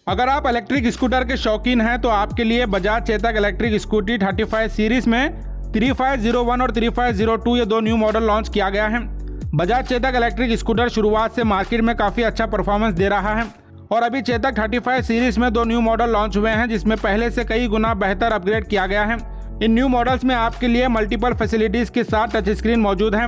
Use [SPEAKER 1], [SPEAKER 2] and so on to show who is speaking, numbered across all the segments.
[SPEAKER 1] अगर आप electric scooter के शौकीन हैं तो आपके लिए Bajaj Chetak electric scooty 35 series में 3501 और 3502 ये दो न्यू मॉडल लॉन्च किया गया है। बजाज चेतक इलेक्ट्रिक स्कूटर शुरुआत से मार्केट में काफ़ी अच्छा परफॉर्मेंस दे रहा है और अभी चेतक 35 सीरीज में दो न्यू मॉडल लॉन्च हुए हैं जिसमें पहले से कई गुना बेहतर अपग्रेड किया गया है। इन न्यू मॉडल्स में आपके लिए मल्टीपल फैसिलिटीज़ के साथ टच स्क्रीन मौजूद हैं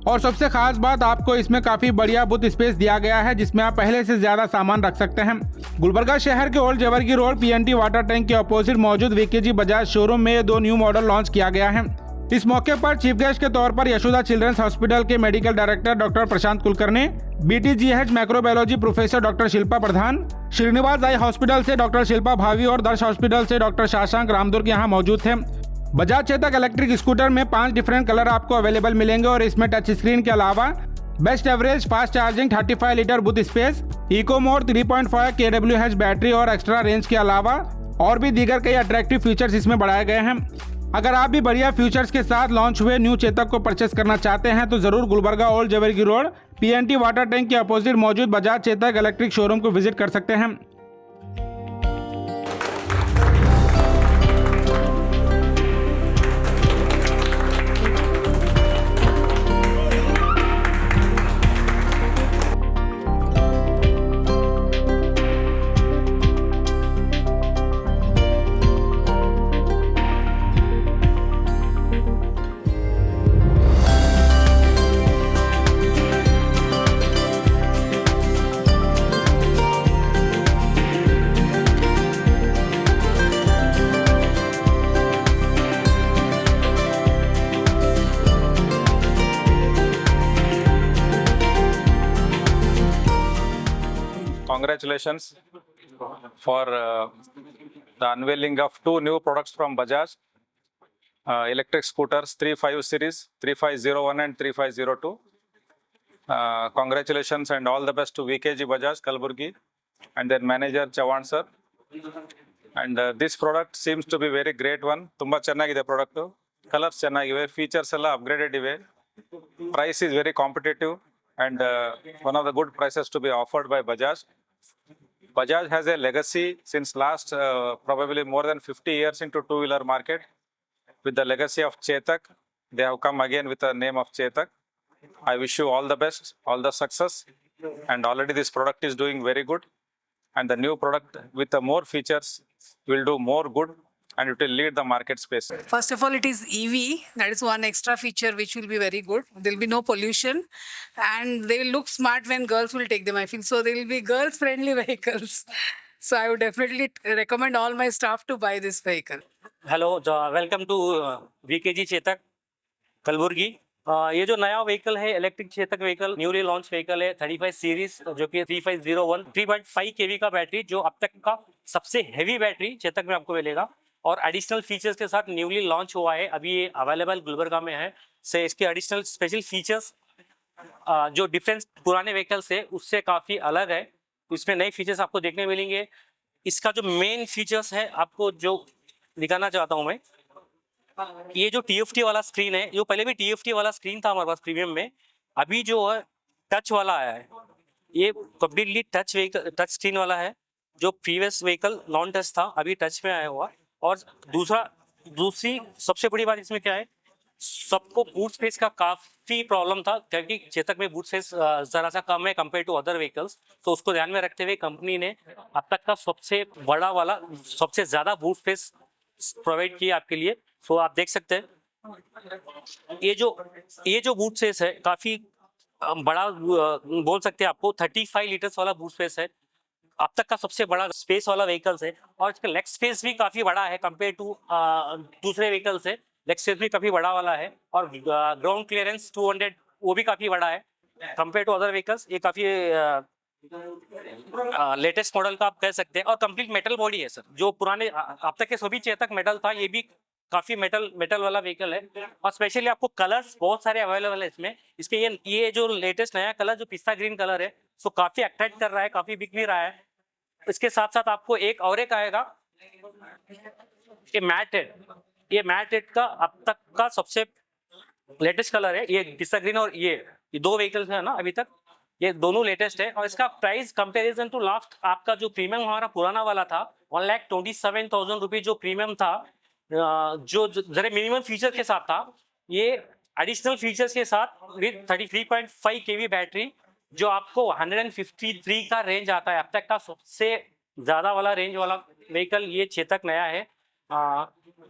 [SPEAKER 1] और सबसे खास बात आपको इसमें काफ़ी बढ़िया बूथ स्पेस दिया गया है जिसमें आप पहले से ज़्यादा सामान रख सकते हैं। गुलबर्गा शहर के old Jabargi road PNT water tank के अपोजिट मौजूद वीकेजी बजाज शोरूम में ये दो न्यू मॉडल लॉन्च किया गया है। इस मौके पर चीफ गेस्ट के तौर पर यशोदा चिल्ड्रंस हॉस्पिटल के medical director doctor Prashant Kulkarni, BTGH microbiology professor doctor Shilpa Pradhan, Srinivas eye hospital से डॉक्टर शिल्पा भावी और दर्श हॉस्पिटल से डॉक्टर शाशांक रामदुर्ग यहाँ मौजूद थे। बजाज चेतक इलेक्ट्रिक स्कूटर में 5 डिफरेंट कलर आपको अवेलेबल मिलेंगे और इसमें टच स्क्रीन के अलावा best average, fast charging, 35 litre boot space, eco mode, 3.5 kWh battery और एक्स्ट्रा रेंज के अलावा और भी दीगर कई अट्रैक्टिव फीचर्स इसमें बढ़ाए गए हैं। अगर आप भी बढ़िया फीचर्स के साथ लॉन्च हुए न्यू चेतक को परचेस करना चाहते हैं तो जरूर Gulbarga old Jabargi road PNT water tank के अपोजिट मौजूद बजाज चेतक इलेक्ट्रिक शोरूम को विजिट कर सकते हैं।
[SPEAKER 2] Congratulations for the unveiling of 2 new products from Bajaj electric scooters 35 series 3501 and 3502. Congratulations and all the best to VKG Bajaj Kalburgi and their manager Chavan sir. And this product seems to be very great one. Tumba chennagide product, colors chennagive, features ella upgraded ive, price is very competitive and one of the good prices to be offered by Bajaj. Bajaj has a legacy since last probably more than 50 years into two-wheeler market. With the legacy of Chetak, they have come again with the name of Chetak. I wish you all the best, all the success, and already this product is doing very good. And the new product with the more features will do more good and it will lead the market space.
[SPEAKER 3] First of all, it is EV. That is one extra feature which will be very good. There will be no pollution and they will look smart when girls will take them, I feel. So they will be girls-friendly vehicles. So I would definitely recommend all my staff to buy this vehicle.
[SPEAKER 4] Hello, welcome to VKG Chetak Kalaburagi. ये जो नया vehicle है electric Chetak vehicle, newly launch vehicle है 35 series जो कि 3501 3.5 kV का battery, जो अब तक का सबसे हैवी बैटरी चेतक में आपको मिलेगा और एडिशनल फीचर्स के साथ न्यूली लॉन्च हुआ है। अभी ये अवेलेबल गुलबर्गा में है। से इसके एडिशनल स्पेशल फीचर्स जो डिफरेंस पुराने व्हीकल से उससे काफ़ी अलग है। इसमें नए फीचर्स आपको देखने मिलेंगे। इसका जो मेन फीचर्स है आपको जो दिखाना चाहता हूँ मैं, ये जो TFT वाला स्क्रीन है, जो पहले भी TFT वाला स्क्रीन था हमारे पास प्रीमियम में, अभी जो है टच वाला आया है। ये कम्प्लीटली टच स्क्रीन वाला है। जो प्रीवियस व्हीकल नॉन टच था, अभी टच में आया हुआ। और दूसरी सबसे बड़ी बात इसमें क्या है, सबको बूट स्पेस का काफ़ी प्रॉब्लम था क्योंकि चेतक में बूट स्पेस ज़रा सा कम है कंपेयर टू अदर व्हीकल्स। तो उसको ध्यान में रखते हुए कंपनी ने अब तक का सबसे बड़ा वाला, सबसे ज़्यादा बूट स्पेस प्रोवाइड किया आपके लिए। सो आप देख सकते हैं ये जो बूट स्पेस है काफ़ी बड़ा बोल सकते हैं आपको। 35 लीटर्स वाला बूट स्पेस है, अब तक का सबसे बड़ा स्पेस वाला व्हीकल्स है। और इसका लेग स्पेस भी काफ़ी बड़ा है कंपेयर टू दूसरे व्हीकल से। लेग स्पेस भी काफ़ी बड़ा वाला है और ग्राउंड क्लियरेंस 200 वो भी काफ़ी बड़ा है कंपेयर टू अदर व्हीकल्स। ये काफ़ी लेटेस्ट मॉडल का आप कह सकते हैं। और कंप्लीट मेटल बॉडी है सर। जो पुराने अब तक के सभी चेतक मेटल था, ये भी काफ़ी मेटल वाला व्हीकल है। और स्पेशली आपको कलर्स बहुत सारे अवेलेबल है इसमें। इसके ये जो लेटेस्ट नया कलर जो पिस्ता ग्रीन कलर है, सो काफ़ी अट्रैक्ट कर रहा है, काफ़ी बिक भी रहा है। इसके साथ साथ आपको एक आएगा, ये मैट है। ये मैट रेड का अब तक का सबसे लेटेस्ट कलर है। ये पिस्ता ग्रीन और ये दो व्हीकल्स है ना अभी तक। ये दोनों लेटेस्ट है और इसका प्राइस कंपैरिजन टू लास्ट आपका जो प्रीमियम हमारा पुराना वाला था 1,27,000 रुपीज जो प्रीमियम था, जो जरा मिनिमम फीचर के साथ था, ये एडिशनल फीचर्स के साथ विद 33.5 केवी बैटरी जो आपको 153 का रेंज आता है। अब तक का सबसे ज़्यादा वाला रेंज वाला व्हीकल ये चेतक नया है।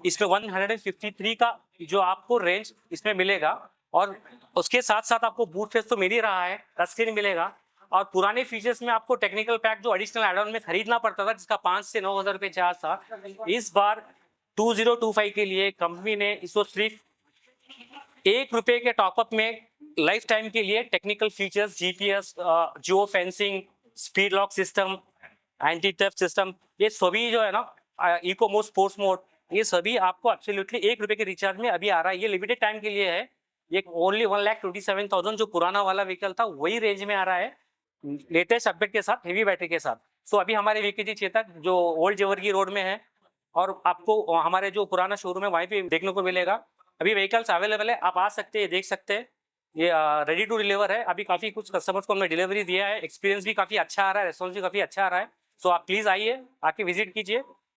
[SPEAKER 4] इसमें 153 का जो आपको रेंज इसमें मिलेगा और उसके साथ साथ आपको बूट फेस तो मिल ही रहा है, टच स्क्रीन मिलेगा और पुराने फीचर्स में आपको टेक्निकल पैक जो एडिशनल एड ऑन में खरीदना पड़ता था जिसका 5 से 9,000 रुपये चार्ज था, इस बार 2025 के लिए कंपनी ने इसको सिर्फ ₹1 के टॉपअप में लाइफ टाइम के लिए technical features, GPS, geo fencing, speed lock system, anti theft system, ये सभी जो है ना इको मोड, स्पोर्ट्स मोड, ये सभी आपको एब्सोल्युटली ₹1 के रिचार्ज में अभी आ रहा है। ये लिमिटेड टाइम के लिए है। ये ओनली 1,27,000 जो पुराना वाला व्हीकल था वही रेंज में आ रहा है, लेटेस्ट अपडेट के साथ, हेवी बैटरी के साथ। सो अभी हमारे वीकेजी चेतक जो ओल्ड जेवर्गी रोड में है और आपको हमारे जो पुराना शोरूम है वहीं पे देखने को मिलेगा। अभी व्हीकल्स अवेलेबल है, आप आ सकते हैं, देख सकते हैं। ये रेडी टू डिलीवर है। अभी काफ़ी कुछ कस्टमर्स को हमने डिलीवरी दिया है, एक्सपीरियंस भी काफ़ी अच्छा आ रहा है, रेस्पॉन्स भी काफ़ी अच्छा आ रहा है। सो आप प्लीज़ आइए, आके विजिट कीजिए।